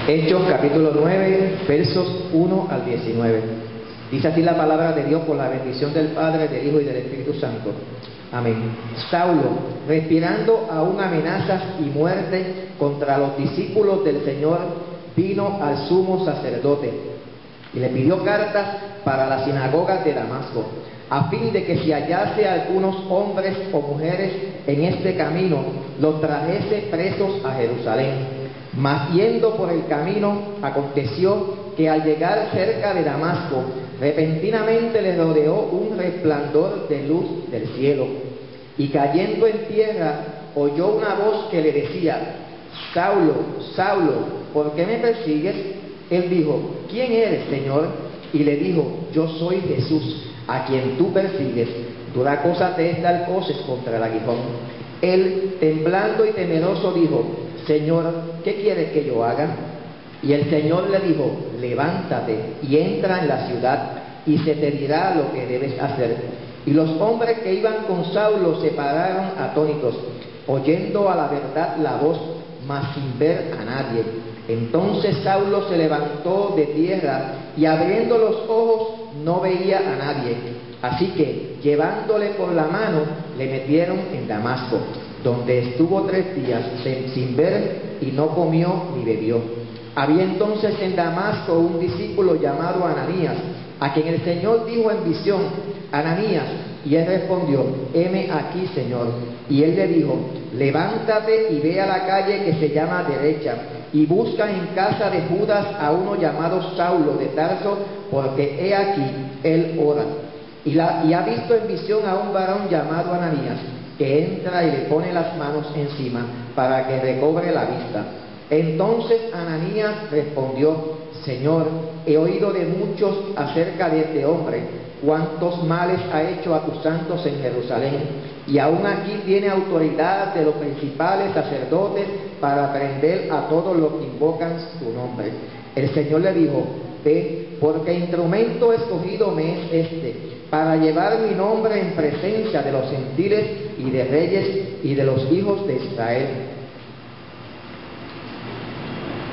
Hechos capítulo 9, versos 1 al 19. Dice así la palabra de Dios por la bendición del Padre, del Hijo y del Espíritu Santo. Amén. Saulo, respirando aún amenazas y muerte contra los discípulos del Señor, vino al sumo sacerdote y le pidió cartas para las sinagogas de Damasco, a fin de que si hallase algunos hombres o mujeres en este camino, los trajese presos a Jerusalén. Mas yendo por el camino, aconteció que al llegar cerca de Damasco, repentinamente le rodeó un resplandor de luz del cielo, y cayendo en tierra, oyó una voz que le decía: Saulo, Saulo, ¿por qué me persigues? Él dijo: ¿quién eres, Señor? Y le dijo: yo soy Jesús, a quien tú persigues. Dura cosa te es dar coces contra el aguijón. Él, temblando y temeroso, dijo: Señor, ¿qué quieres que yo haga? Y el Señor le dijo: levántate y entra en la ciudad, y se te dirá lo que debes hacer. Y los hombres que iban con Saulo se pararon atónitos, oyendo a la verdad la voz, mas sin ver a nadie. Entonces Saulo se levantó de tierra, y abriendo los ojos no veía a nadie. Así que, llevándole por la mano, le metieron en Damasco, donde estuvo 3 días sin ver, y no comió ni bebió. Había entonces en Damasco un discípulo llamado Ananías, a quien el Señor dijo en visión: Ananías. Y él respondió: heme aquí, Señor. Y él le dijo: levántate y ve a la calle que se llama Derecha, y busca en casa de Judas a uno llamado Saulo de Tarso, porque he aquí, él ora. Y ha visto en visión a un varón llamado Ananías, que entra y le pone las manos encima, para que recobre la vista. Entonces Ananías respondió: Señor, he oído de muchos acerca de este hombre, cuántos males ha hecho a tus santos en Jerusalén, y aún aquí tiene autoridad de los principales sacerdotes para prender a todos los que invocan tu nombre. El Señor le dijo: ve, porque instrumento escogido me es este, para llevar mi nombre en presencia de los gentiles y de reyes y de los hijos de Israel.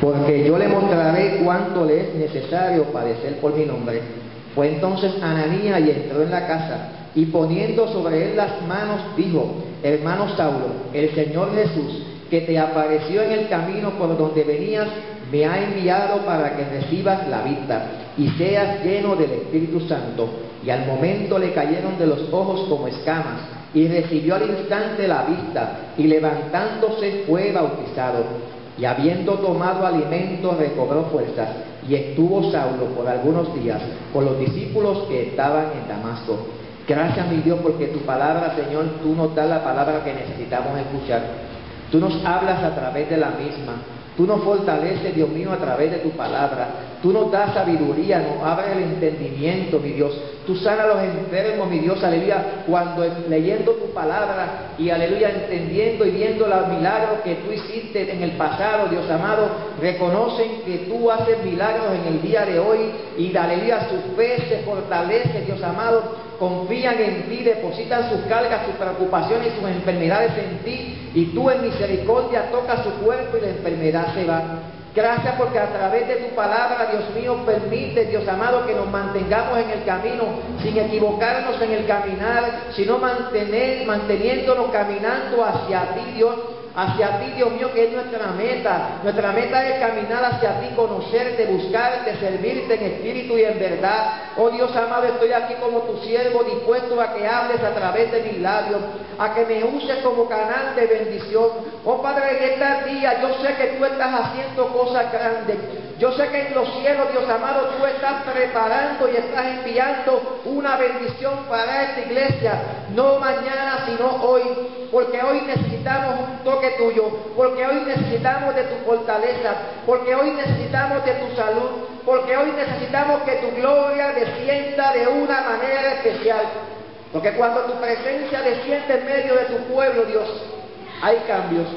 Porque yo le mostraré cuánto le es necesario padecer por mi nombre. Fue entonces Ananías y entró en la casa, y poniendo sobre él las manos, dijo: hermano Saulo, el Señor Jesús, que te apareció en el camino por donde venías, me ha enviado para que recibas la vista y seas lleno del Espíritu Santo. Y al momento le cayeron de los ojos como escamas, y recibió al instante la vista, y levantándose fue bautizado. Y habiendo tomado alimento, recobró fuerzas, y estuvo Saulo por algunos días con los discípulos que estaban en Damasco. Gracias, mi Dios, porque tu palabra, Señor, tú nos das la palabra que necesitamos escuchar. Tú nos hablas a través de la misma. Tú nos fortaleces, Dios mío, a través de tu palabra. Tú nos das sabiduría, nos abres el entendimiento, mi Dios. Tú sanas a los enfermos, mi Dios, aleluya, cuando leyendo tu palabra y, aleluya, entendiendo y viendo los milagros que tú hiciste en el pasado, Dios amado, reconocen que tú haces milagros en el día de hoy y, aleluya, su fe se fortalece, Dios amado, confían en ti, depositan sus cargas, sus preocupaciones y sus enfermedades en ti, y tú en misericordia tocas su cuerpo y la enfermedad se va. Gracias porque a través de tu palabra, Dios mío, permite, Dios amado, que nos mantengamos en el camino sin equivocarnos en el caminar, sino manteniéndonos caminando hacia ti, Dios. Hacia ti, Dios mío, que es nuestra meta. Nuestra meta es caminar hacia ti, conocerte, buscarte, servirte en espíritu y en verdad. Oh Dios amado, estoy aquí como tu siervo, dispuesto a que hables a través de mis labios, a que me uses como canal de bendición. Oh Padre, en este día yo sé que tú estás haciendo cosas grandes. Yo sé que en los cielos, Dios amado, tú estás preparando y estás enviando una bendición para esta iglesia, no mañana, sino hoy, porque hoy necesitamos un toque tuyo, porque hoy necesitamos de tu fortaleza, porque hoy necesitamos de tu salud, porque hoy necesitamos que tu gloria descienda de una manera especial, porque cuando tu presencia desciende en medio de tu pueblo, Dios, hay cambios.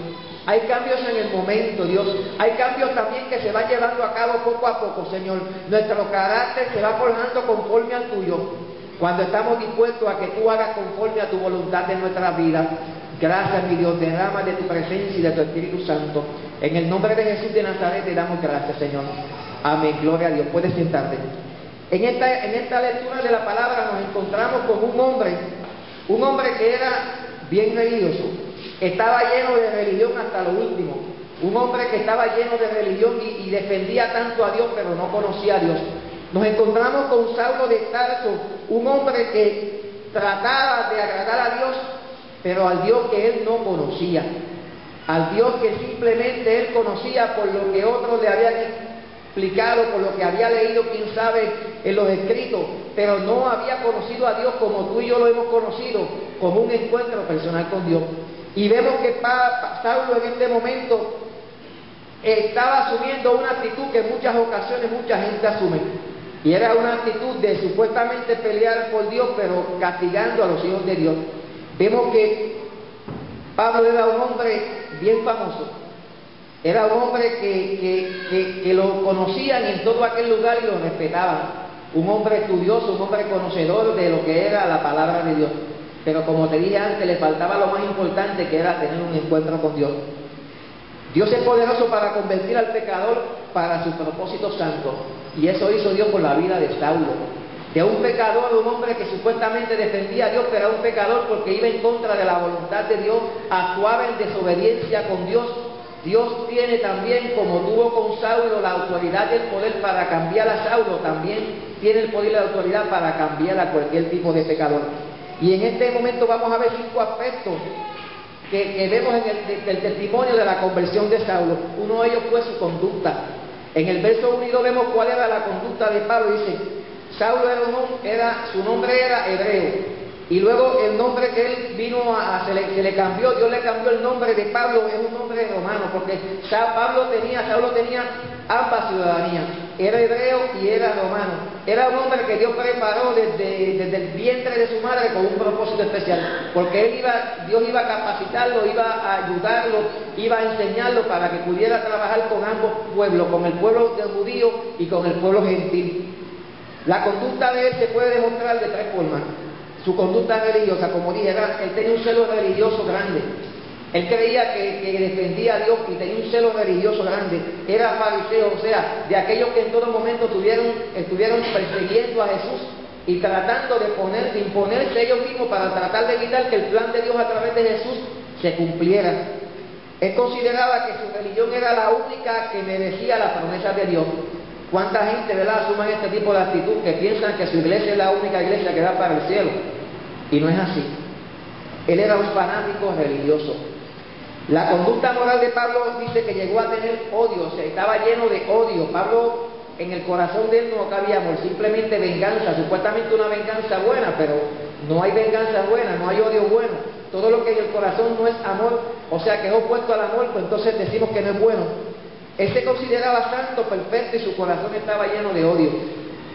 Hay cambios en el momento, Dios. Hay cambios también que se van llevando a cabo poco a poco, Señor. Nuestro carácter se va forjando conforme al tuyo. Cuando estamos dispuestos a que tú hagas conforme a tu voluntad en nuestra vida. Gracias, mi Dios, derrama de tu presencia y de tu Espíritu Santo. En el nombre de Jesús de Nazaret te damos gracias, Señor. Amén, gloria a Dios. Puedes sentarte. En esta lectura de la palabra nos encontramos con un hombre que era bien religioso. Estaba lleno de religión hasta lo último. Un hombre que estaba lleno de religión y defendía tanto a Dios, pero no conocía a Dios. Nos encontramos con Saulo de Tarso, un hombre que trataba de agradar a Dios, pero al Dios que él no conocía, al Dios que simplemente él conocía por lo que otros le habían explicado, por lo que había leído, quién sabe, en los escritos, pero no había conocido a Dios como tú y yo lo hemos conocido, como un encuentro personal con Dios. Y vemos que Saulo en este momento estaba asumiendo una actitud que en muchas ocasiones mucha gente asume, y era una actitud de supuestamente pelear por Dios, pero castigando a los hijos de Dios. Vemos que Pablo era un hombre bien famoso, era un hombre que lo conocían en todo aquel lugar y lo respetaban, un hombre estudioso, un hombre conocedor de lo que era la palabra de Dios, pero como te dije antes, le faltaba lo más importante, que era tener un encuentro con Dios. Dios es poderoso para convertir al pecador para su propósito santo, y eso hizo Dios por la vida de Saulo. De un pecador, de un hombre que supuestamente defendía a Dios, pero era un pecador porque iba en contra de la voluntad de Dios, actuaba en desobediencia con Dios. Dios tiene también, como tuvo con Saulo, la autoridad y el poder para cambiar a Saulo, también tiene el poder y la autoridad para cambiar a cualquier tipo de pecador. Y en este momento vamos a ver 5 aspectos que vemos en el testimonio de la conversión de Saulo. Uno de ellos fue su conducta. En el verso 1 y 2 vemos cuál era la conducta de Pablo. Dice: Saulo su nombre era hebreo, y luego el nombre que él vino se le cambió, Dios le cambió el nombre de Pablo, es un nombre romano, porque Saulo tenía ambas ciudadanías, era hebreo y era romano. Era un hombre que Dios preparó desde el vientre de su madre con un propósito especial, porque Dios iba a capacitarlo, iba a ayudarlo, iba a enseñarlo para que pudiera trabajar con ambos pueblos, con el pueblo judío y con el pueblo gentil. La conducta de él se puede demostrar de 3 formas. Su conducta religiosa, como dije, él tenía un celo religioso grande. Él creía que defendía a Dios y tenía un celo religioso grande. Era fariseo, o sea, de aquellos que en todo momento estuvieron persiguiendo a Jesús y tratando de imponerse ellos mismos para tratar de evitar que el plan de Dios a través de Jesús se cumpliera. Él consideraba que su religión era la única que merecía las promesas de Dios. ¿Cuánta gente, verdad, asuman este tipo de actitud, que piensan que su iglesia es la única iglesia que va para el cielo? Y no es así. Él era un fanático religioso. La conducta moral de Pablo dice que llegó a tener odio, o sea, estaba lleno de odio. Pablo, en el corazón de él no cabía amor, simplemente venganza, supuestamente una venganza buena, pero no hay venganza buena, no hay odio bueno. Todo lo que en el corazón no es amor, o sea, que es opuesto al amor, pues entonces decimos que no es bueno. Él se consideraba santo, perfecto, y su corazón estaba lleno de odio.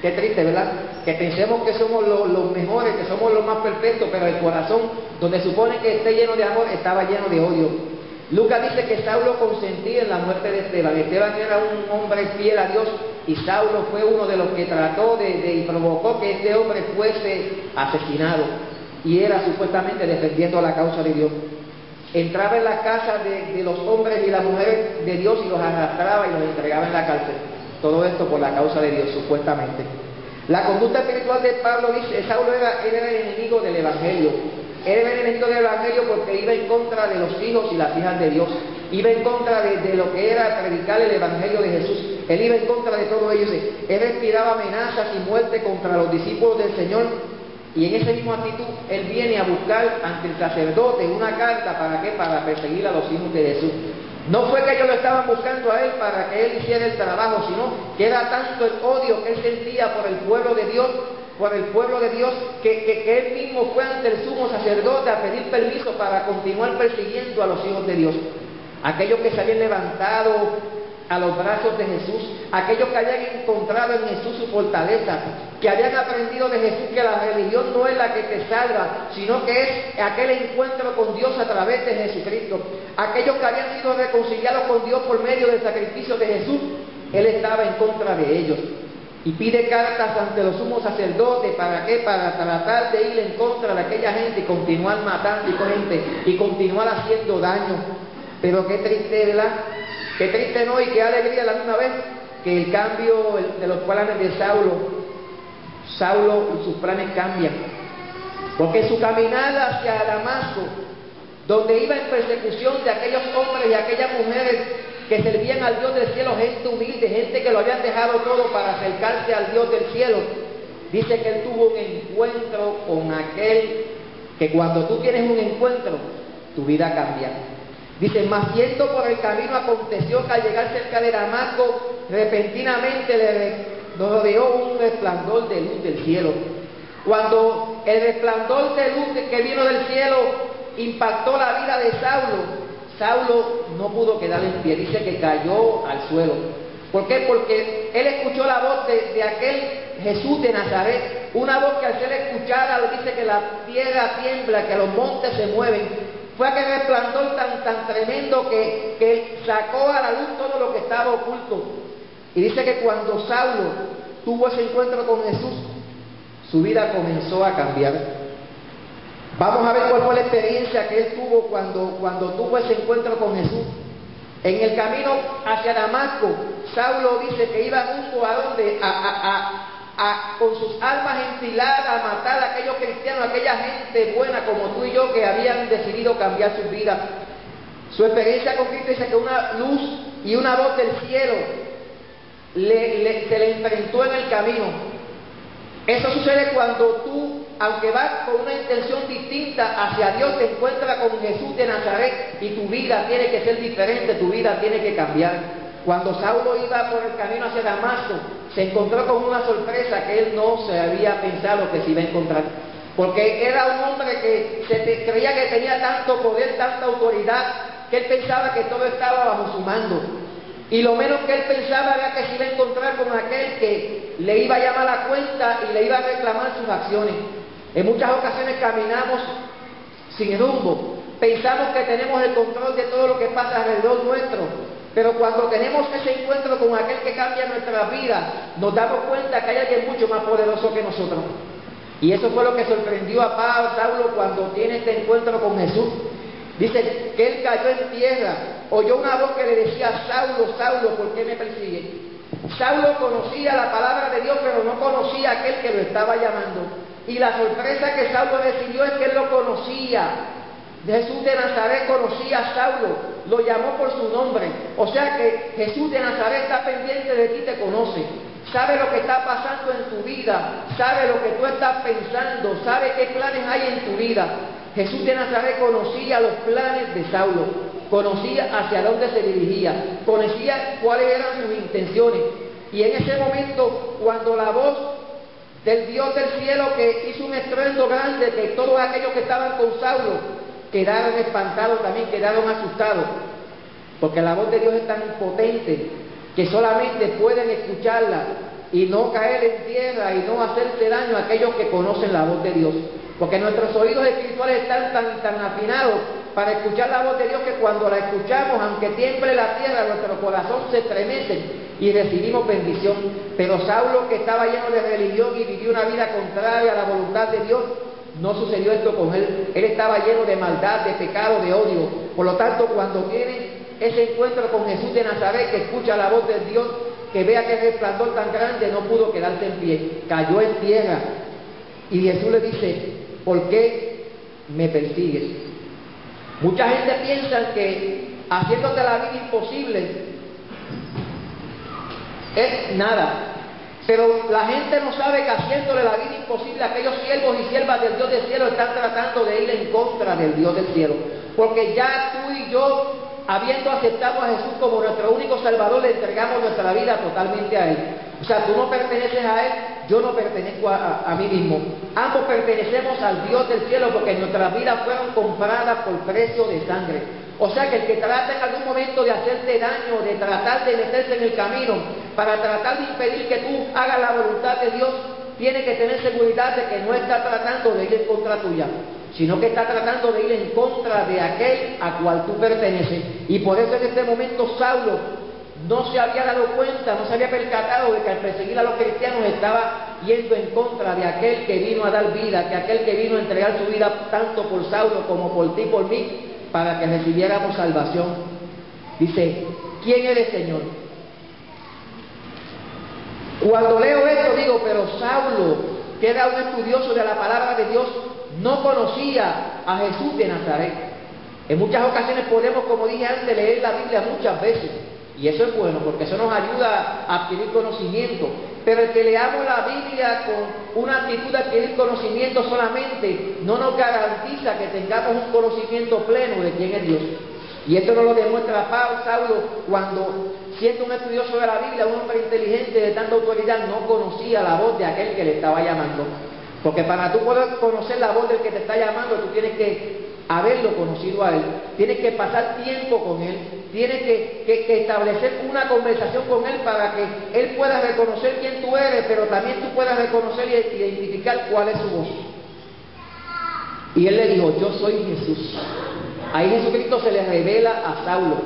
Qué triste, ¿verdad? Que pensemos que somos los mejores, que somos los más perfectos, pero el corazón, donde supone que esté lleno de amor, estaba lleno de odio. Lucas dice que Saulo consentía en la muerte de Esteban. Esteban era un hombre fiel a Dios, y Saulo fue uno de los que trató y provocó que este hombre fuese asesinado, y era supuestamente defendiendo la causa de Dios. Entraba en las casas de los hombres y las mujeres de Dios y los arrastraba y los entregaba en la cárcel. Todo esto por la causa de Dios, supuestamente. La conducta espiritual de Pablo dice: Saulo era el enemigo del Evangelio. Era el enemigo del Evangelio porque iba en contra de los hijos y las hijas de Dios. Iba en contra de lo que era predicar el Evangelio de Jesús. Él iba en contra de todo ello. Él respiraba amenazas y muerte contra los discípulos del Señor. Y en esa misma actitud, él viene a buscar ante el sacerdote una carta. ¿Para qué? Para perseguir a los hijos de Jesús. No fue que ellos lo estaban buscando a él para que él hiciera el trabajo, sino que era tanto el odio que él sentía por el pueblo de Dios, que él mismo fue ante el sumo sacerdote a pedir permiso para continuar persiguiendo a los hijos de Dios. Aquellos que se habían levantado a los brazos de Jesús, aquellos que habían encontrado en Jesús su fortaleza, que habían aprendido de Jesús que la religión no es la que te salva, sino que es aquel encuentro con Dios a través de Jesucristo. Aquellos que habían sido reconciliados con Dios por medio del sacrificio de Jesús, él estaba en contra de ellos. y pide cartas ante los sumos sacerdotes. ¿Para qué? Para tratar de ir en contra de aquella gente y continuar matando gente y continuar haciendo daño. Pero qué triste, ¿verdad? Qué triste, ¿no? Y qué alegría a la misma vez que el cambio de los planes de Saulo y sus planes cambian. Porque su caminada hacia Damasco, donde iba en persecución de aquellos hombres y aquellas mujeres que servían al Dios del cielo, gente humilde, gente que lo habían dejado todo para acercarse al Dios del cielo, dice que él tuvo un encuentro con aquel que cuando tú tienes un encuentro, tu vida cambia. Dice, mas yendo por el camino aconteció que al llegar cerca de Damasco, repentinamente le rodeó un resplandor de luz del cielo. Cuando el resplandor de luz que vino del cielo impactó la vida de Saulo no pudo quedar en pie, dice que cayó al suelo. ¿Por qué? Porque él escuchó la voz de aquel Jesús de Nazaret, una voz que al ser escuchada dice que la tierra tiembla, que los montes se mueven. Fue aquel resplandor tan tremendo que sacó a la luz todo lo que estaba oculto. Y dice que cuando Saulo tuvo ese encuentro con Jesús, su vida comenzó a cambiar. Vamos a ver cuál fue la experiencia que él tuvo cuando tuvo ese encuentro con Jesús. En el camino hacia Damasco, Saulo dice que iba rumbo a donde, con sus armas enfiladas a matar a aquellos cristianos, a aquella gente buena como tú y yo que habían decidido cambiar su vida. Su experiencia con Cristo dice que una luz y una voz del cielo se le enfrentó en el camino. Eso sucede cuando tú, aunque vas con una intención distinta hacia Dios, te encuentras con Jesús de Nazaret y tu vida tiene que ser diferente, tu vida tiene que cambiar. Cuando Saulo iba por el camino hacia Damasco, se encontró con una sorpresa que él no se había pensado que se iba a encontrar. Porque era un hombre que creía que tenía tanto poder, tanta autoridad, que él pensaba que todo estaba bajo su mando. Y lo menos que él pensaba era que se iba a encontrar con aquel que le iba a llamar a cuenta y le iba a reclamar sus acciones. En muchas ocasiones caminamos sin rumbo, pensamos que tenemos el control de todo lo que pasa alrededor nuestro, pero cuando tenemos ese encuentro con aquel que cambia nuestra vida, nos damos cuenta que hay alguien mucho más poderoso que nosotros. Y eso fue lo que sorprendió a Saulo cuando tiene este encuentro con Jesús. Dice que él cayó en tierra, oyó una voz que le decía: Saulo, Saulo, ¿por qué me persigues? Saulo conocía la palabra de Dios, pero no conocía a aquel que lo estaba llamando. Y la sorpresa que Saulo recibió es que él lo conocía. Jesús de Nazaret conocía a Saulo, lo llamó por su nombre. O sea que Jesús de Nazaret está pendiente de ti, te conoce, sabe lo que está pasando en tu vida, sabe lo que tú estás pensando, sabe qué planes hay en tu vida. Jesús de Nazaret conocía los planes de Saulo, conocía hacia dónde se dirigía, conocía cuáles eran sus intenciones. Y en ese momento, cuando la voz del Dios del cielo, que hizo un estruendo grande, que todos aquellos que estaban con Saulo quedaron espantados, también quedaron asustados, porque la voz de Dios es tan potente que solamente pueden escucharla y no caer en tierra y no hacerse daño a aquellos que conocen la voz de Dios. Porque nuestros oídos espirituales están tan afinados para escuchar la voz de Dios que cuando la escuchamos, aunque tiemble la tierra, nuestro corazón se estremece y recibimos bendición. Pero Saulo, que estaba lleno de religión y vivió una vida contraria a la voluntad de Dios, no sucedió esto con él. Él estaba lleno de maldad, de pecado, de odio. Por lo tanto, cuando tiene ese encuentro con Jesús de Nazaret, que escucha la voz de Dios, que vea que ese resplandor tan grande, no pudo quedarse en pie, cayó en tierra. Y Jesús le dice: ¿por qué me persigues? Mucha gente piensa que haciéndote la vida imposible es nada. Pero la gente no sabe que haciéndole la vida imposible a aquellos siervos y siervas del Dios del cielo están tratando de ir en contra del Dios del cielo. Porque ya tú y yo, habiendo aceptado a Jesús como nuestro único Salvador, le entregamos nuestra vida totalmente a Él. O sea, tú no perteneces a Él, yo no pertenezco a mí mismo. Ambos pertenecemos al Dios del cielo porque nuestras vidas fueron compradas por precio de sangre. O sea que el que trata en algún momento de hacerte daño, de tratar de meterse en el camino, para tratar de impedir que tú hagas la voluntad de Dios, tiene que tener seguridad de que no está tratando de ir en contra tuya, sino que está tratando de ir en contra de aquel a cual tú perteneces. Y por eso en este momento Saulo no se había dado cuenta, no se había percatado de que al perseguir a los cristianos estaba yendo en contra de aquel que vino a dar vida, que aquel que vino a entregar su vida tanto por Saulo como por ti, por mí, para que recibiéramos salvación. Dice, ¿quién eres, Señor? Cuando leo esto digo, pero Saulo, que era un estudioso de la palabra de Dios, no conocía a Jesús de Nazaret. En muchas ocasiones podemos, como dije antes, leer la Biblia muchas veces, y eso es bueno, porque eso nos ayuda a adquirir conocimiento. Pero el que leamos la Biblia con una actitud de adquirir conocimiento solamente, no nos garantiza que tengamos un conocimiento pleno de quién es Dios. Y esto nos lo demuestra Saulo cuando, siendo un estudioso de la Biblia, un hombre inteligente de tanta autoridad, no conocía la voz de aquel que le estaba llamando. Porque para tú poder conocer la voz del que te está llamando, tú tienes que haberlo conocido a él, tienes que pasar tiempo con él, tienes que establecer una conversación con él para que él pueda reconocer quién tú eres, pero también tú puedas reconocer y identificar cuál es su voz. Y él le dijo, yo soy Jesús. Ahí Jesucristo se le revela a Saulo.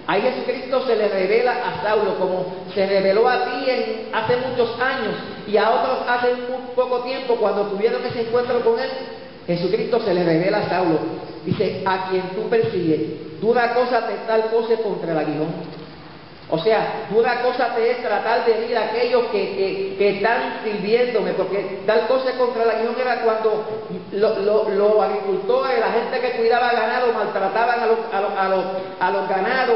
Ahí Jesucristo se le revela a Saulo, como se reveló a ti hace muchos años y a otros hace muy poco tiempo cuando tuvieron ese encuentro con él. Jesucristo se le revela a Saulo. Dice, a quien tú persigues, dura cosa te tal cosa contra el aguijón. O sea, dura cosa te es tratar de herir a aquellos que están sirviéndome, porque tal cosa contra el aguijón era cuando los agricultores, la gente que cuidaba ganado, maltrataban a los ganados,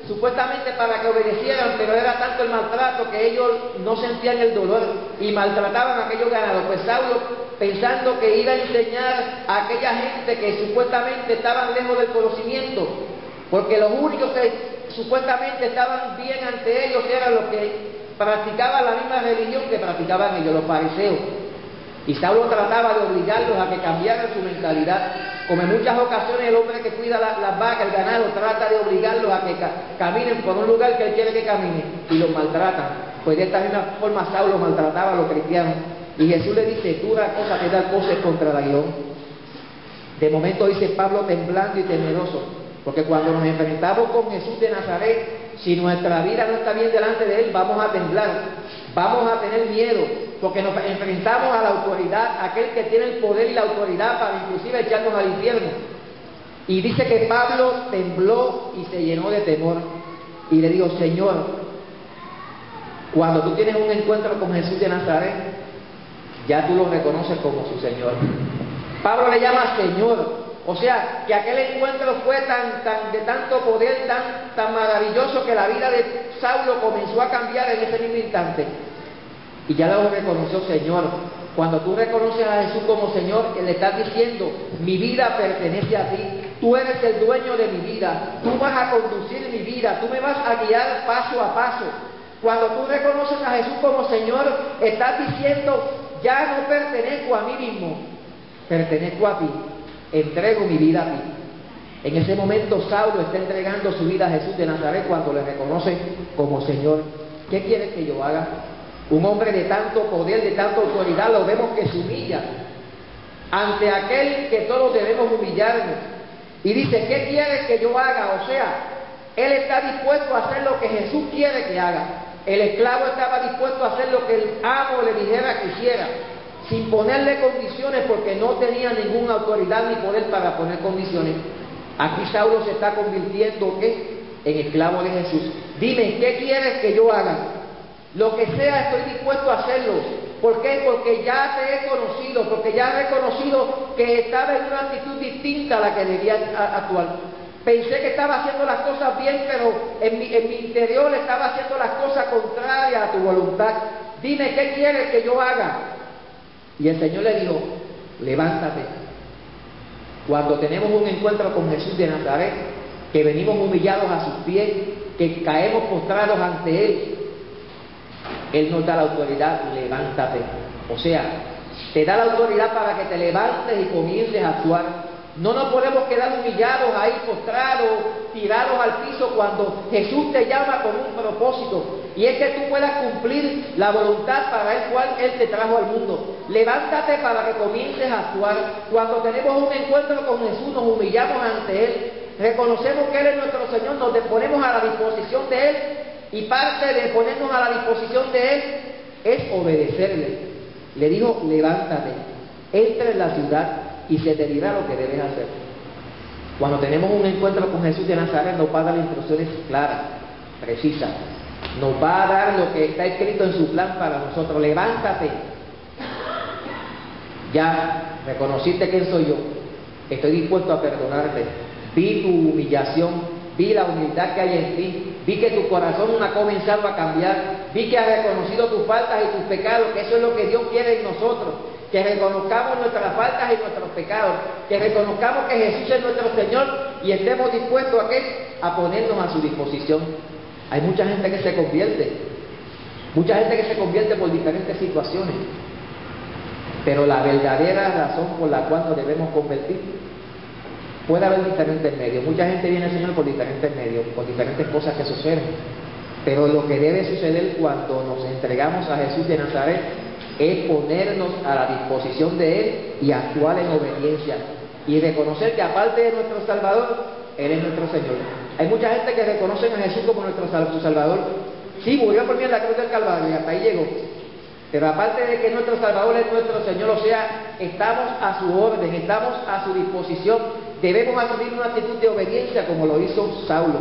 supuestamente para que obedecieran, pero era tanto el maltrato que ellos no sentían el dolor y maltrataban a aquellos ganados. Pues Saulo, pensando que iba a enseñar a aquella gente que supuestamente estaban lejos del conocimiento, porque los únicos que supuestamente estaban bien ante ellos eran los que practicaban la misma religión que practicaban ellos, los fariseos. Y Saulo trataba de obligarlos a que cambiaran su mentalidad. Como en muchas ocasiones el hombre que cuida las vacas, el ganado, trata de obligarlos a que caminen por un lugar que él quiere que caminen y los maltratan. Pues de esta misma forma Saulo maltrataba a los cristianos. Y Jesús le dice, dura cosa que tal cosa es contra el aguijón. De momento dice Pablo temblando y temeroso, porque cuando nos enfrentamos con Jesús de Nazaret, si nuestra vida no está bien delante de Él, vamos a temblar, vamos a tener miedo, porque nos enfrentamos a la autoridad, aquel que tiene el poder y la autoridad para inclusive echarnos al infierno. Y dice que Pablo tembló y se llenó de temor, y le dijo, Señor, cuando tú tienes un encuentro con Jesús de Nazaret, ya tú lo reconoces como su Señor. Pablo le llama Señor. O sea, que aquel encuentro fue de tanto poder, tan maravilloso, que la vida de Saulo comenzó a cambiar en ese mismo instante. Y ya lo reconoció Señor. Cuando tú reconoces a Jesús como Señor, le estás diciendo, mi vida pertenece a ti. Tú eres el dueño de mi vida. Tú vas a conducir mi vida. Tú me vas a guiar paso a paso. Cuando tú reconoces a Jesús como Señor, estás diciendo, ya no pertenezco a mí mismo, pertenezco a ti. Entrego mi vida a ti. En ese momento Saulo está entregando su vida a Jesús de Nazaret cuando le reconoce como Señor. ¿Qué quieres que yo haga? Un hombre de tanto poder, de tanta autoridad, lo vemos que se humilla ante aquel que todos debemos humillarnos. Y dice, ¿qué quieres que yo haga? O sea, él está dispuesto a hacer lo que Jesús quiere que haga. El esclavo estaba dispuesto a hacer lo que el amo le dijera que hiciera, sin ponerle condiciones, porque no tenía ninguna autoridad ni poder para poner condiciones. Aquí Saulo se está convirtiendo en esclavo de Jesús. Dime, ¿qué quieres que yo haga? Lo que sea, estoy dispuesto a hacerlo. ¿Por qué? Porque ya te he conocido, porque ya he reconocido que estaba en una actitud distinta a la que debía actuar. Pensé que estaba haciendo las cosas bien, pero en mi interior estaba haciendo las cosas contrarias a tu voluntad. Dime, ¿qué quieres que yo haga? Y el Señor le dijo, levántate. Cuando tenemos un encuentro con Jesús de Nazaret, que venimos humillados a sus pies, que caemos postrados ante Él, Él nos da la autoridad, levántate. O sea, te da la autoridad para que te levantes y comiences a actuar. No nos podemos quedar humillados ahí, postrados, tirados al piso, cuando Jesús te llama con un propósito, y es que tú puedas cumplir la voluntad para el cual Él te trajo al mundo. Levántate para que comiences a actuar. Cuando tenemos un encuentro con Jesús, nos humillamos ante Él, reconocemos que Él es nuestro Señor, nos ponemos a la disposición de Él, y parte de ponernos a la disposición de Él es obedecerle. Le dijo, levántate, entra en la ciudad y se te dirá lo que debes hacer. Cuando tenemos un encuentro con Jesús de Nazaret, nos va a dar instrucciones claras, precisas. Nos va a dar lo que está escrito en su plan para nosotros. Levántate. Ya reconociste quién soy yo. Estoy dispuesto a perdonarte. Vi tu humillación, vi la humildad que hay en ti, vi que tu corazón ha comenzado a cambiar, vi que has reconocido tus faltas y tus pecados, que eso es lo que Dios quiere en nosotros, que reconozcamos nuestras faltas y nuestros pecados, que reconozcamos que Jesús es nuestro Señor y estemos dispuestos a ponernos a su disposición. Hay mucha gente que se convierte, por diferentes situaciones, pero la verdadera razón por la cual nos debemos convertir, puede haber diferentes medios. Mucha gente viene al Señor por diferentes medios, por diferentes cosas que suceden, pero lo que debe suceder cuando nos entregamos a Jesús de Nazaret es ponernos a la disposición de Él y actuar en obediencia y reconocer que aparte de nuestro Salvador, Él es nuestro Señor. Hay mucha gente que reconoce a Jesús como su Salvador. Sí, murió por mí en la cruz del Calvario y hasta ahí llegó. Pero aparte de que nuestro Salvador es nuestro Señor, o sea, estamos a su orden, estamos a su disposición. Debemos asumir una actitud de obediencia como lo hizo Saulo.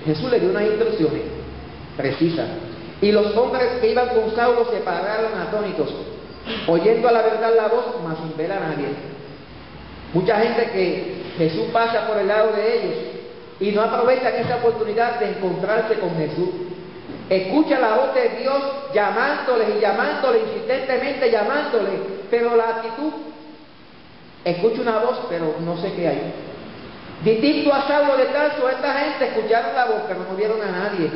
Jesús le dio unas instrucciones precisas. Y los hombres que iban con Saulo se pararon atónitos, oyendo a la verdad la voz, mas sin ver a nadie. Mucha gente que Jesús pasa por el lado de ellos y no aprovechan esa oportunidad de encontrarse con Jesús. Escucha la voz de Dios llamándoles y llamándoles, insistentemente llamándoles, pero la actitud, escucha una voz, pero no sé qué hay. Distinto a Saulo de Tarso, esta gente escucharon la voz, pero no vieron a nadie.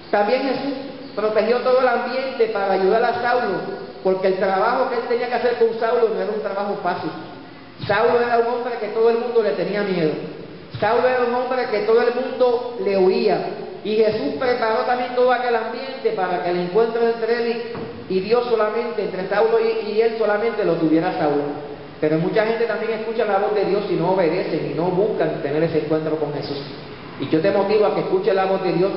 También Jesús protegió todo el ambiente para ayudar a Saulo, porque el trabajo que él tenía que hacer con Saulo no era un trabajo fácil. Saulo era un hombre que todo el mundo le tenía miedo. Saulo era un hombre que todo el mundo le huía. Y Jesús preparó también todo aquel ambiente para que el encuentro entre él y Dios solamente, entre Saulo y él solamente lo tuviera Saulo. Pero mucha gente también escucha la voz de Dios y no obedecen y no buscan tener ese encuentro con Jesús. Y yo te motivo a que escuches la voz de Dios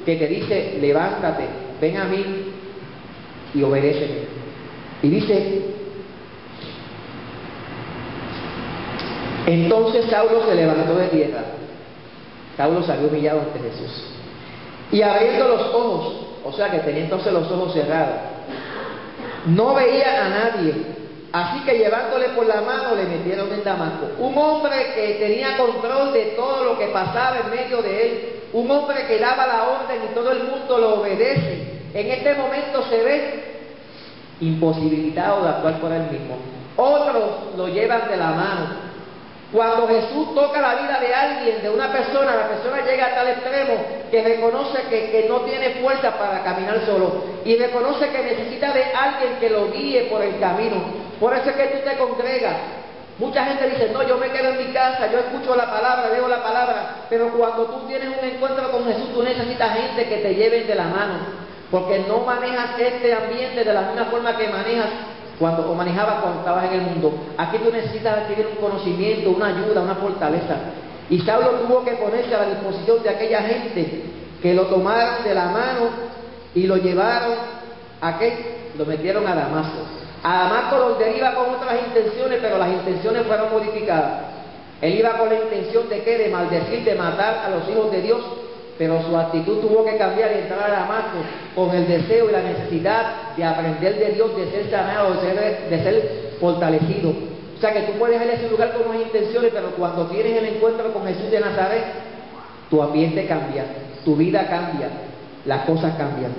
que te dice, levántate, ven a mí y obedéceme. Y dice, entonces Saulo se levantó de tierra. Saulo salió humillado ante Jesús. Y abriendo los ojos, o sea que tenía entonces los ojos cerrados, no veía a nadie. Así que llevándole por la mano le metieron en Damasco. Un hombre que tenía control de todo lo que pasaba en medio de él. Un hombre que daba la orden y todo el mundo lo obedece. En este momento se ve imposibilitado de actuar por él mismo. Otros lo llevan de la mano. Cuando Jesús toca la vida de alguien, de una persona, la persona llega a tal extremo que reconoce que no tiene fuerza para caminar solo y reconoce que necesita de alguien que lo guíe por el camino. Por eso es que tú te congregas. Mucha gente dice, no, yo me quedo en mi casa, yo escucho la palabra, leo la palabra, pero cuando tú tienes un encuentro con Jesús, tú necesitas gente que te lleve de la mano, porque no manejas este ambiente de la misma forma que manejabas cuando estabas en el mundo. Aquí tú necesitas adquirir un conocimiento, una ayuda, una fortaleza. Y Saulo tuvo que ponerse a la disposición de aquella gente que lo tomaron de la mano y lo llevaron lo metieron a Damasco. A Damasco, donde él iba con otras intenciones, pero las intenciones fueron modificadas. Él iba con la intención de ¿qué? De maldecir, de matar a los hijos de Dios, pero su actitud tuvo que cambiar y entrar a Damasco con el deseo y la necesidad de aprender de Dios, de ser sanado, de ser fortalecido. O sea que tú puedes ir a ese lugar con unas intenciones, pero cuando tienes el encuentro con Jesús de Nazaret, tu ambiente cambia, tu vida cambia, las cosas cambian.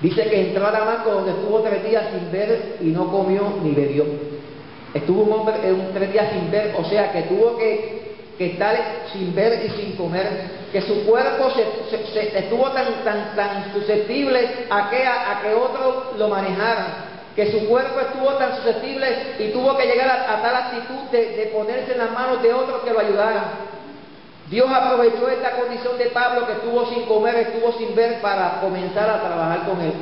Dice que entró a Damasco, donde estuvo 3 días sin ver y no comió ni bebió. Estuvo un hombre 3 días sin ver, o sea que tuvo que estar sin ver y sin comer, que su cuerpo estuvo tan susceptible a que otros lo manejaran, que su cuerpo estuvo tan susceptible y tuvo que llegar a tal actitud de ponerse en las manos de otros que lo ayudaran. Dios aprovechó esta condición de Pablo, que estuvo sin comer, estuvo sin ver, para comenzar a trabajar con él,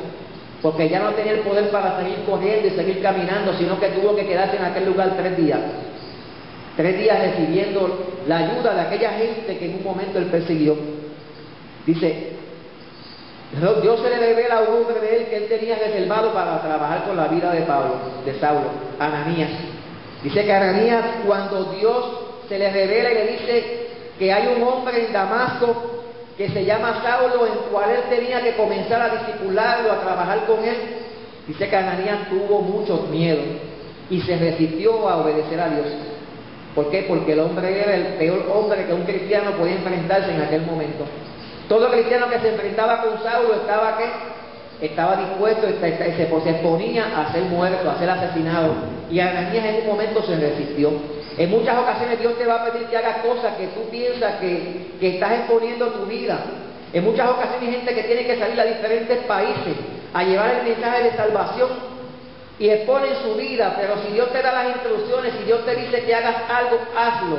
porque ya no tenía el poder para seguir corriendo y seguir caminando, sino que tuvo que quedarse en aquel lugar 3 días. 3 días recibiendo la ayuda de aquella gente que en un momento él persiguió. Dice, Dios se le revela a un hombre de él que él tenía reservado para trabajar con la vida de Saulo, Ananías. Dice que Ananías, cuando Dios se le revela y le dice que hay un hombre en Damasco que se llama Saulo, en cual él tenía que comenzar a discipularlo, a trabajar con él, dice que Ananías tuvo muchos miedos y se resistió a obedecer a Dios. ¿Por qué? Porque el hombre era el peor hombre que un cristiano podía enfrentarse en aquel momento. Todo cristiano que se enfrentaba con Saulo estaba dispuesto, se exponía a ser muerto, a ser asesinado. Y Ananías en un momento se resistió. En muchas ocasiones Dios te va a pedir que hagas cosas que tú piensas que estás exponiendo tu vida. En muchas ocasiones hay gente que tiene que salir a diferentes países a llevar el mensaje de salvación y exponen su vida, pero si Dios te da las instrucciones, si Dios te dice que hagas algo, hazlo.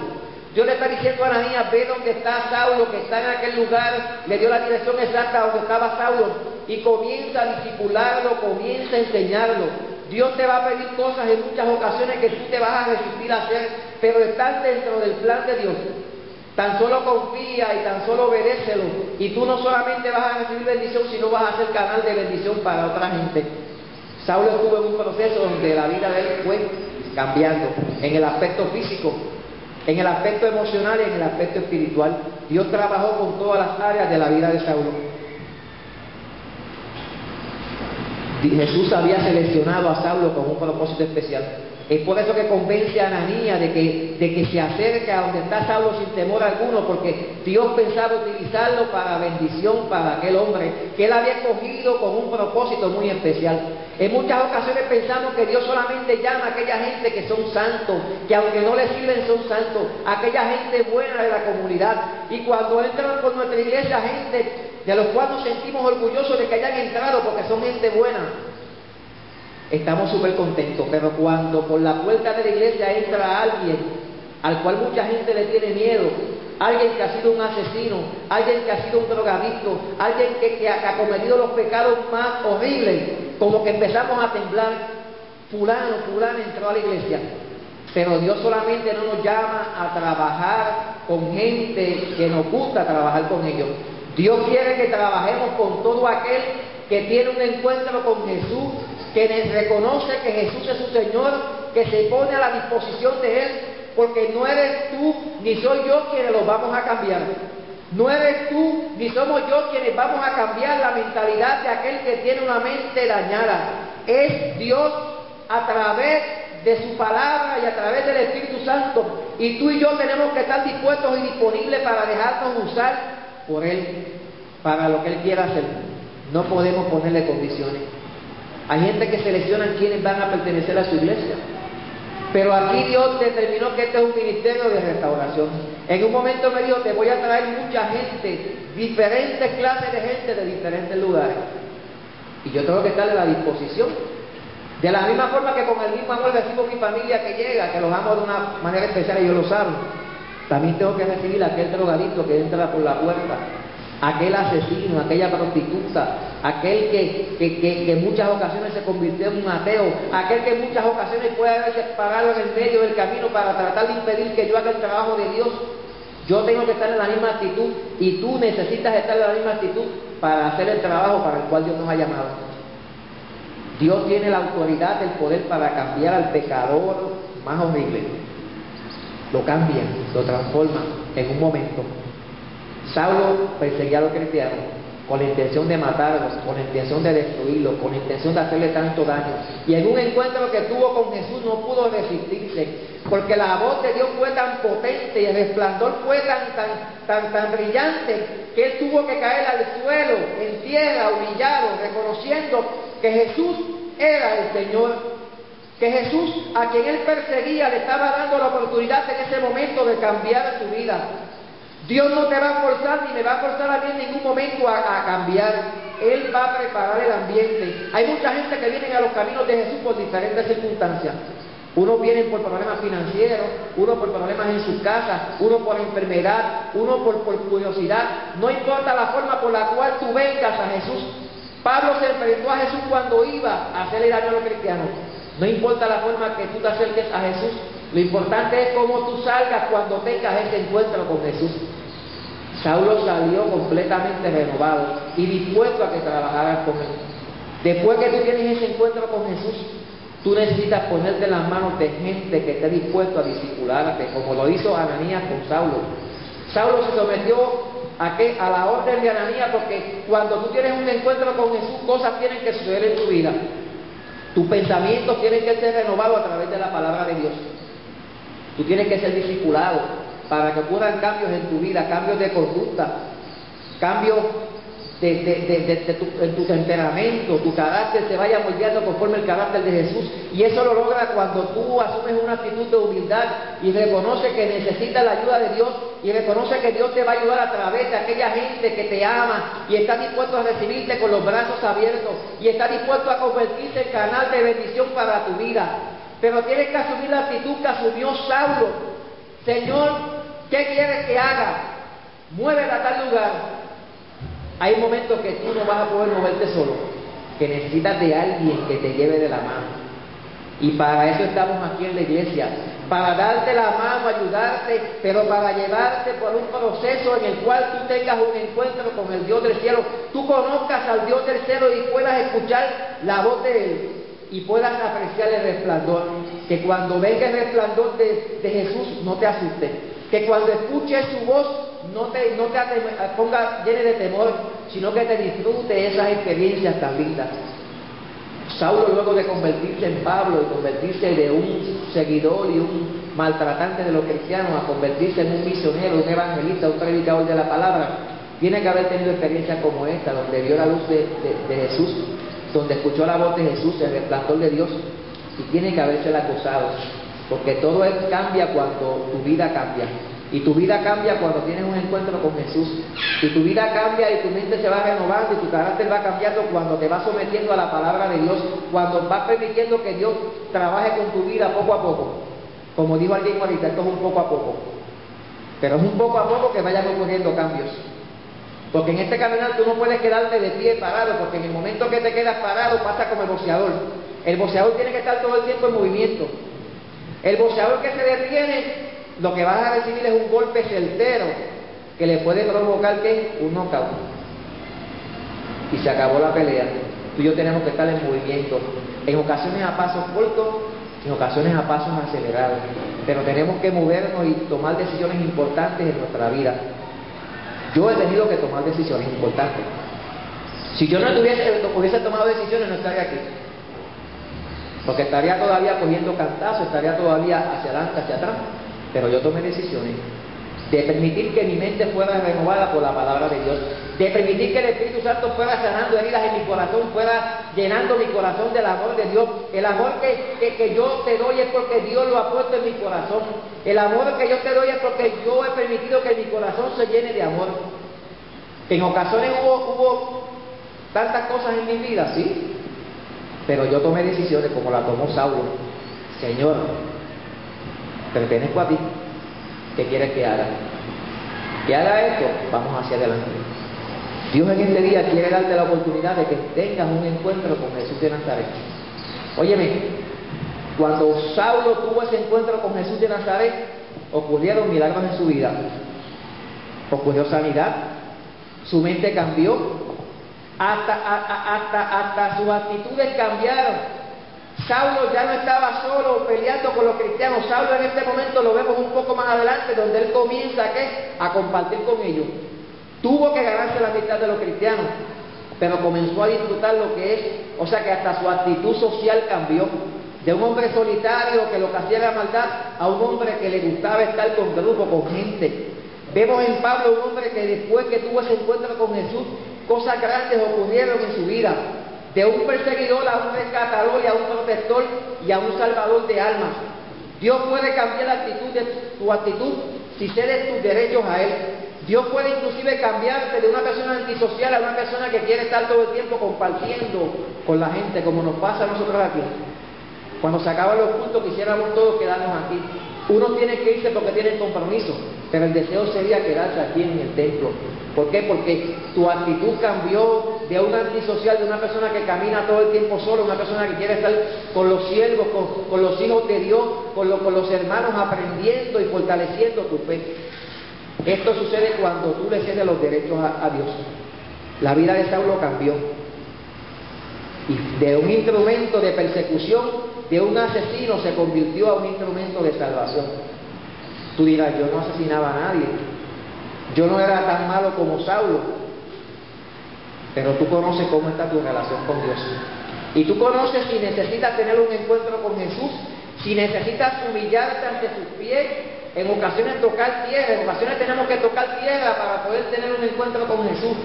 Dios le está diciendo a Ananías, ve donde está Saulo, que está en aquel lugar, le dio la dirección exacta donde estaba Saulo, y comienza a discipularlo, comienza a enseñarlo. Dios te va a pedir cosas en muchas ocasiones que tú te vas a resistir a hacer, pero están dentro del plan de Dios. Tan solo confía y tan solo obedécelo, y tú no solamente vas a recibir bendición, sino vas a ser canal de bendición para otra gente. Saulo estuvo en un proceso donde la vida de él fue cambiando, en el aspecto físico, en el aspecto emocional y en el aspecto espiritual. Dios trabajó con todas las áreas de la vida de Saulo. Jesús había seleccionado a Saulo con un propósito especial. Es por eso que convence a Ananías de que se acerque a donde está Saulo sin temor alguno, porque Dios pensaba utilizarlo para bendición para aquel hombre que él había escogido con un propósito muy especial. En muchas ocasiones pensamos que Dios solamente llama a aquella gente que son santos, que aunque no le sirven son santos, aquella gente buena de la comunidad. Y cuando entran por nuestra iglesia gente de los cuales nos sentimos orgullosos de que hayan entrado porque son gente buena, estamos súper contentos. Pero cuando por la puerta de la iglesia entra alguien al cual mucha gente le tiene miedo, alguien que ha sido un asesino, alguien que ha sido un drogadicto, alguien que ha cometido los pecados más horribles, como que empezamos a temblar. Fulano entró a la iglesia. Pero Dios solamente no nos llama a trabajar con gente que nos gusta trabajar con ellos. Dios quiere que trabajemos con todo aquel que tiene un encuentro con Jesús, que reconoce que Jesús es su Señor, que se pone a la disposición de Él, porque no eres tú ni soy yo quienes los vamos a cambiar. No eres tú ni somos yo quienes vamos a cambiar la mentalidad de aquel que tiene una mente dañada. Es Dios a través de su palabra y a través del Espíritu Santo. Y tú y yo tenemos que estar dispuestos y disponibles para dejarnos usar por Él, para lo que Él quiera hacer. No podemos ponerle condiciones. Hay gente que selecciona quienes van a pertenecer a su iglesia. Pero aquí Dios determinó que este es un ministerio de restauración. En un momento me dijo, te voy a traer mucha gente, diferentes clases de gente de diferentes lugares. Y yo tengo que estar a la disposición. De la misma forma que con el mismo amor recibo mi familia que llega, que los amo de una manera especial y yo lo saben. También tengo que recibir a aquel drogadicto que entra por la puerta, aquel asesino, aquella prostituta, aquel que en muchas ocasiones se convirtió en un ateo, aquel que en muchas ocasiones puede haberse parado en el medio del camino para tratar de impedir que yo haga el trabajo de Dios. Yo tengo que estar en la misma actitud y tú necesitas estar en la misma actitud para hacer el trabajo para el cual Dios nos ha llamado. Dios tiene la autoridad, el poder para cambiar al pecador más horrible. Lo cambia, lo transforma en un momento. Saulo perseguía a los cristianos con la intención de matarlos, con la intención de destruirlos, con la intención de hacerle tanto daño. Y en un encuentro que tuvo con Jesús no pudo resistirse, porque la voz de Dios fue tan potente y el resplandor fue tan brillante que él tuvo que caer al suelo, en tierra, humillado, reconociendo que Jesús era el Señor, que Jesús, a quien él perseguía, le estaba dando la oportunidad en ese momento de cambiar su vida. Dios no te va a forzar ni me va a forzar a mí en ningún momento a cambiar. Él va a preparar el ambiente. Hay mucha gente que viene a los caminos de Jesús por diferentes circunstancias. Unos vienen por problemas financieros, unos por problemas en sus casas, uno por enfermedad, uno por curiosidad. No importa la forma por la cual tú vengas a Jesús. Pablo se enfrentó a Jesús cuando iba a hacerle daño a los cristianos. No importa la forma que tú te acerques a Jesús, lo importante es cómo tú salgas cuando tengas ese encuentro con Jesús. Saulo salió completamente renovado y dispuesto a que trabajaran con él. Después que tú tienes ese encuentro con Jesús, tú necesitas ponerte en las manos de gente que esté dispuesto a discipularte, como lo hizo Ananías con Saulo. Saulo se sometió a la orden de Ananías, porque cuando tú tienes un encuentro con Jesús, cosas tienen que suceder en tu vida. Tus pensamientos tienen que ser renovados a través de la palabra de Dios. Tú tienes que ser discipulado para que ocurran cambios en tu vida, cambios de conducta, cambios en tu temperamento, tu carácter se vaya moldeando conforme el carácter de Jesús. Y eso lo logra cuando tú asumes una actitud de humildad y reconoces que necesitas la ayuda de Dios, y reconoces que Dios te va a ayudar a través de aquella gente que te ama y está dispuesto a recibirte con los brazos abiertos y está dispuesto a convertirse en canal de bendición para tu vida. Pero tienes que asumir la actitud que asumió Saulo. Señor, ¿qué quieres que haga? Muévete a tal lugar. Hay momentos que tú no vas a poder moverte solo, que necesitas de alguien que te lleve de la mano. Y para eso estamos aquí en la iglesia, para darte la mano, ayudarte, pero para llevarte por un proceso en el cual tú tengas un encuentro con el Dios del cielo, tú conozcas al Dios del cielo y puedas escuchar la voz de Él y puedas apreciar el resplandor. Que cuando venga el resplandor de Jesús no te asuste, que cuando escuches su voz no te ponga lleno de temor, sino que te disfrute esas experiencias tan lindas. Saulo, luego de convertirse en Pablo y convertirse de un seguidor y un maltratante de los cristianos a convertirse en un misionero, un evangelista, un predicador de la palabra, tiene que haber tenido experiencias como esta, donde vio la luz de Jesús, donde escuchó la voz de Jesús, el resplandor de Dios, y tiene que habérsela gozado, porque todo cambia cuando tu vida cambia. Y tu vida cambia cuando tienes un encuentro con Jesús. Y tu vida cambia y tu mente se va renovando y tu carácter va cambiando cuando te vas sometiendo a la palabra de Dios, cuando vas permitiendo que Dios trabaje con tu vida poco a poco. Como dijo alguien ahorita, esto es un poco a poco. Pero es un poco a poco que vayan ocurriendo cambios. Porque en este caminar tú no puedes quedarte de pie parado, porque en el momento que te quedas parado pasa como el boxeador. El boxeador tiene que estar todo el tiempo en movimiento. El boxeador que se detiene, lo que vas a recibir es un golpe certero que le puede provocar ¿qué? Un knockout. Y se acabó la pelea. Tú y yo tenemos que estar en movimiento, en ocasiones a pasos cortos, en ocasiones a pasos acelerados, pero tenemos que movernos y tomar decisiones importantes en nuestra vida. Yo he tenido que tomar decisiones importantes. Si yo no hubiese tomado decisiones, no estaría aquí, porque estaría todavía cogiendo cantazos, estaría todavía hacia adelante, hacia atrás. Pero yo tomé decisiones de permitir que mi mente fuera renovada por la palabra de Dios, de permitir que el Espíritu Santo fuera sanando heridas en mi corazón, fuera llenando mi corazón del amor de Dios. El amor que yo te doy es porque Dios lo ha puesto en mi corazón. El amor que yo te doy es porque yo he permitido que mi corazón se llene de amor. Que en ocasiones hubo tantas cosas en mi vida, sí, pero yo tomé decisiones como la tomó Saulo. Señor, pertenezco a ti, ¿qué quieres que haga? Que haga esto, vamos hacia adelante. Dios en este día quiere darte la oportunidad de que tengas un encuentro con Jesús de Nazaret. Óyeme, cuando Saulo tuvo ese encuentro con Jesús de Nazaret, ocurrieron milagros en su vida. Ocurrió sanidad, su mente cambió, hasta sus actitudes cambiaron. Saulo ya no estaba solo peleando con los cristianos. Saulo en este momento lo vemos un poco más adelante, donde él comienza a compartir con ellos. Tuvo que ganarse la amistad de los cristianos, pero comenzó a disfrutar lo que es, o sea que hasta su actitud social cambió. De un hombre solitario que lo que hacía era maldad, a un hombre que le gustaba estar con grupo, con gente. Vemos en Pablo un hombre que después que tuvo ese encuentro con Jesús, cosas grandes ocurrieron en su vida. De un perseguidor a un rescatador y a un protector y a un salvador de almas. Dios puede cambiar la actitud de tu actitud si cedes tus derechos a Él. Dios puede inclusive cambiarte de una persona antisocial a una persona que quiere estar todo el tiempo compartiendo con la gente, como nos pasa a nosotros aquí. Cuando se acaban los cultos quisiéramos todos quedarnos aquí. Unos tienen que irse porque tienen compromiso, pero el deseo sería quedarse aquí en el templo. ¿Por qué? Porque tu actitud cambió de un antisocial, de una persona que camina todo el tiempo solo, una persona que quiere estar con los siervos, con los hijos de Dios, con los hermanos, aprendiendo y fortaleciendo tu fe. Esto sucede cuando tú le cedes los derechos a Dios. La vida de Saulo cambió. Y de un instrumento de persecución, de un asesino, se convirtió a un instrumento de salvación. Tú dirás, yo no asesinaba a nadie. Yo no era tan malo como Saulo. Pero tú conoces cómo está tu relación con Dios. Y tú conoces si necesitas tener un encuentro con Jesús, si necesitas humillarte ante sus pies, en ocasiones tocar tierra, en ocasiones tenemos que tocar tierra para poder tener un encuentro con Jesús.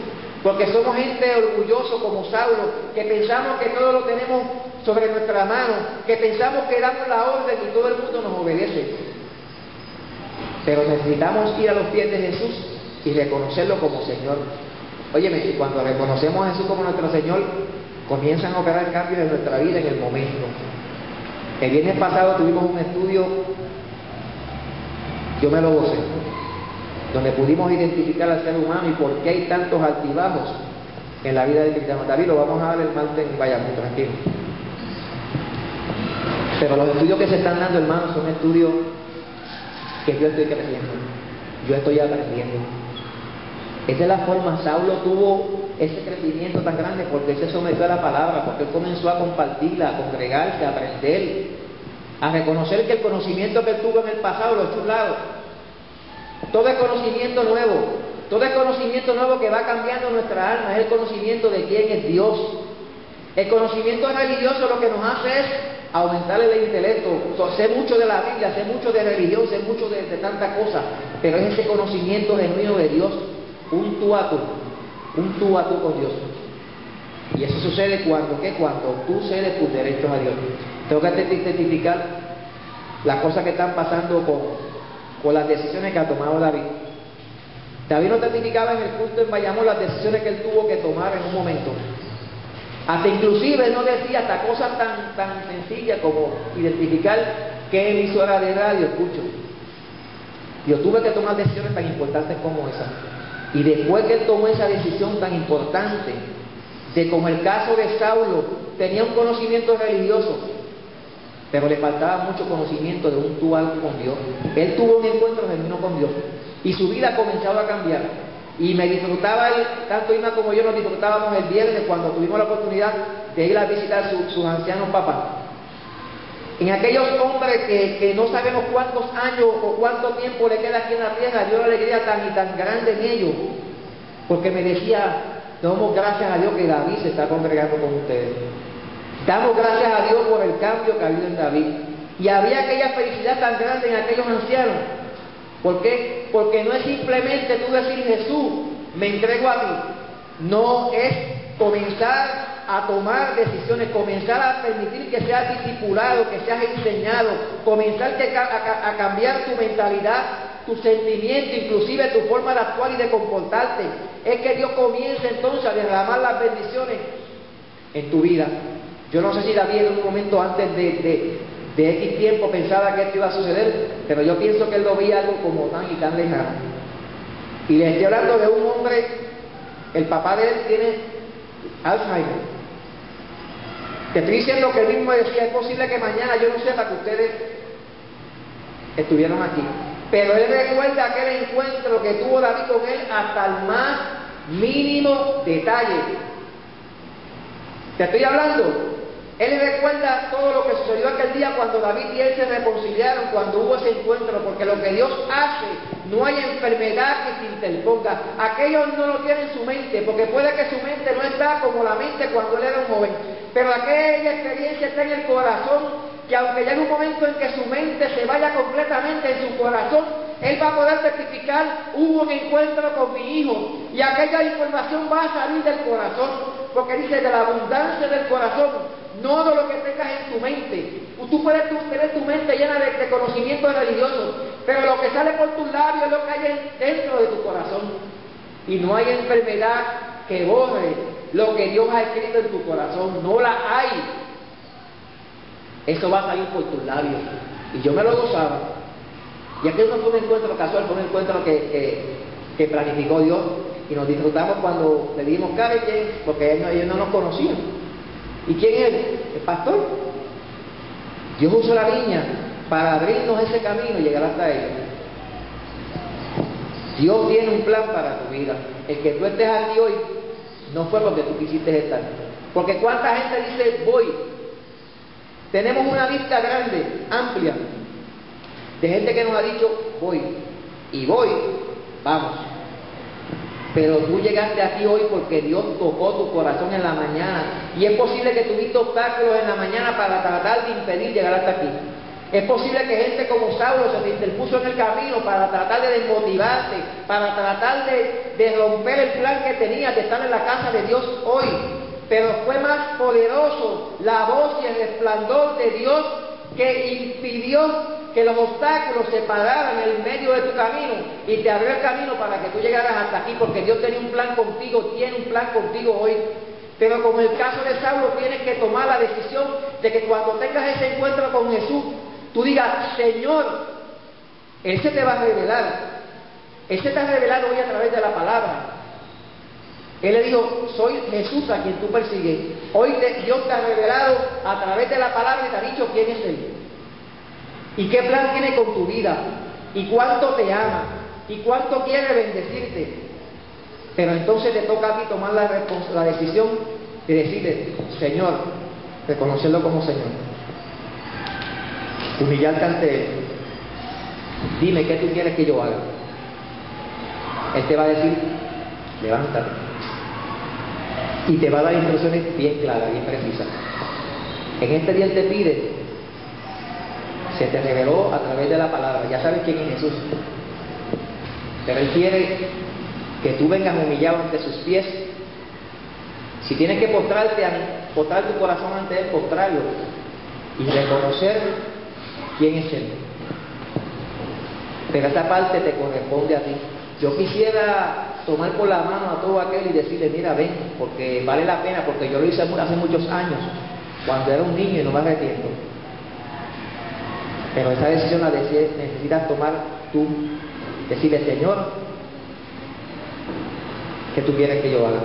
Porque somos gente orgulloso como Saulo, que pensamos que todo lo tenemos sobre nuestra mano, que pensamos que damos la orden y todo el mundo nos obedece. Pero necesitamos ir a los pies de Jesús y reconocerlo como Señor. Óyeme, y cuando reconocemos a Jesús como nuestro Señor, comienzan a operar cambios en nuestra vida en el momento. El viernes pasado tuvimos un estudio, yo me lo gocé, donde pudimos identificar al ser humano y por qué hay tantos altibajos en la vida del cristiano. David, lo vamos a dar el martes en Bayamón, tranquilo. Pero los estudios que se están dando, hermanos, son estudios que yo estoy creciendo, yo estoy aprendiendo. Esa es la forma. Saulo tuvo ese crecimiento tan grande porque él se sometió a la palabra, porque él comenzó a compartirla, a congregarse, a aprender, a reconocer que el conocimiento que él tuvo en el pasado lo echó a un lado. Todo es conocimiento nuevo, todo es conocimiento nuevo que va cambiando nuestra alma, es el conocimiento de quién es Dios. El conocimiento religioso lo que nos hace es aumentar el intelecto. Sé mucho de la Biblia, sé mucho de religión, sé mucho de tantas cosas, pero es ese conocimiento genuino de Dios, un tú a tú con Dios. Y eso sucede cuando tú cedes tus derechos a Dios. Tengo que identificar las cosas que están pasando con las decisiones que ha tomado David. David no testificaba en el culto en Bayamón las decisiones que él tuvo que tomar en un momento. Hasta inclusive él no decía hasta cosas tan sencillas como identificar qué emisora de radio escucho. Yo tuve que tomar decisiones tan importantes como esa. Y después que él tomó esa decisión tan importante, de como el caso de Saulo, tenía un conocimiento religioso, pero le faltaba mucho conocimiento de un tú a tú con Dios. Él tuvo un encuentro genuino con Dios y su vida comenzaba a cambiar. Y me disfrutaba él, tanto Irma como yo nos disfrutábamos el viernes cuando tuvimos la oportunidad de ir a visitar sus ancianos papás. En aquellos hombres que no sabemos cuántos años o cuánto tiempo le queda aquí en la tierra, dio una alegría tan y tan grande en ellos, porque me decía, damos gracias a Dios que David se está congregando con ustedes. Damos gracias a Dios por el cambio que ha habido en David. Y había aquella felicidad tan grande en aquellos ancianos. ¿Por qué? Porque no es simplemente tú decir, Jesús, me entrego a ti. No, es comenzar a tomar decisiones, comenzar a permitir que seas discipulado, que seas enseñado, comenzar a cambiar tu mentalidad, tu sentimiento, inclusive tu forma de actuar y de comportarte. Es que Dios comience entonces a derramar las bendiciones en tu vida. Yo no sé si David en un momento antes de X tiempo pensaba que esto iba a suceder, pero yo pienso que él lo veía algo como tan y tan lejano. Y le estoy hablando de un hombre, el papá de él tiene Alzheimer. Te estoy diciendo que él mismo decía, es posible que mañana yo no sepa que ustedes estuvieron aquí. Pero él recuerda aquel encuentro que tuvo David con él hasta el más mínimo detalle. Te estoy hablando. Él recuerda todo lo que sucedió aquel día cuando David y él se reconciliaron, cuando hubo ese encuentro, porque lo que Dios hace, no hay enfermedad que se interponga. Aquellos no lo tienen en su mente, porque puede que su mente no está como la mente cuando él era un joven, pero aquella experiencia está en el corazón, que aunque llegue un momento en que su mente se vaya completamente en su corazón, él va a poder testificar, hubo un encuentro con mi hijo, y aquella información va a salir del corazón, porque dice, de la abundancia del corazón, no de lo que tengas en tu mente. Tú puedes tener tu mente llena de conocimientos religiosos, pero lo que sale por tus labios es lo que hay dentro de tu corazón. Y no hay enfermedad que borre lo que Dios ha escrito en tu corazón, no la hay. Eso va a salir por tus labios. Y yo me lo gozaba. Y aquel no fue un encuentro casual, fue un encuentro que planificó Dios. Y nos disfrutamos cuando le dimos calle, porque ellos no nos conocían. ¿Y quién es él? El pastor. Dios usó la viña para abrirnos ese camino y llegar hasta ellos. Dios tiene un plan para tu vida. El que tú estés aquí hoy no fue porque tú quisiste estar. Porque cuánta gente dice voy. Tenemos una lista grande, amplia, de gente que nos ha dicho voy. Y voy, vamos. Pero tú llegaste aquí hoy porque Dios tocó tu corazón en la mañana. Y es posible que tuviste obstáculos en la mañana para tratar de impedir llegar hasta aquí. Es posible que gente como Saulo se te interpuso en el camino para tratar de desmotivarte, para tratar de romper el plan que tenías de estar en la casa de Dios hoy. Pero fue más poderoso la voz y el resplandor de Dios que impidió que los obstáculos se pararan en el medio de tu camino y te abrió el camino para que tú llegaras hasta aquí, porque Dios tenía un plan contigo, tiene un plan contigo hoy. Pero como en el caso de Saulo, tienes que tomar la decisión de que cuando tengas ese encuentro con Jesús, tú digas, Señor, Él se te va a revelar. Él se te ha revelado hoy a través de la palabra. Él le dijo, soy Jesús a quien tú persigues. Hoy Dios te ha revelado a través de la palabra y te ha dicho quién es Él. Y qué plan tiene con tu vida. Y cuánto te ama. Y cuánto quiere bendecirte. Pero entonces te toca a ti tomar la decisión de decirle, Señor, reconocerlo como Señor. Humillarte ante Él. Dime qué tú quieres que yo haga. Él te va a decir, levántate. Y te va a dar instrucciones bien claras, bien precisas. En este día Él te pide, se te reveló a través de la palabra, ya sabes quién es Jesús. Pero Él quiere que tú vengas humillado ante sus pies. Si tienes que postrar tu corazón ante Él, postrarlo y reconocer quién es Él. Pero esa parte te corresponde a ti. Yo quisiera tomar por la mano a todo aquel y decirle, mira, ven, porque vale la pena, porque yo lo hice hace muchos años, cuando era un niño y no me arrepiento. Pero esa decisión la necesitas tomar tú. Decirle, Señor, ¿qué tú quieres que yo haga?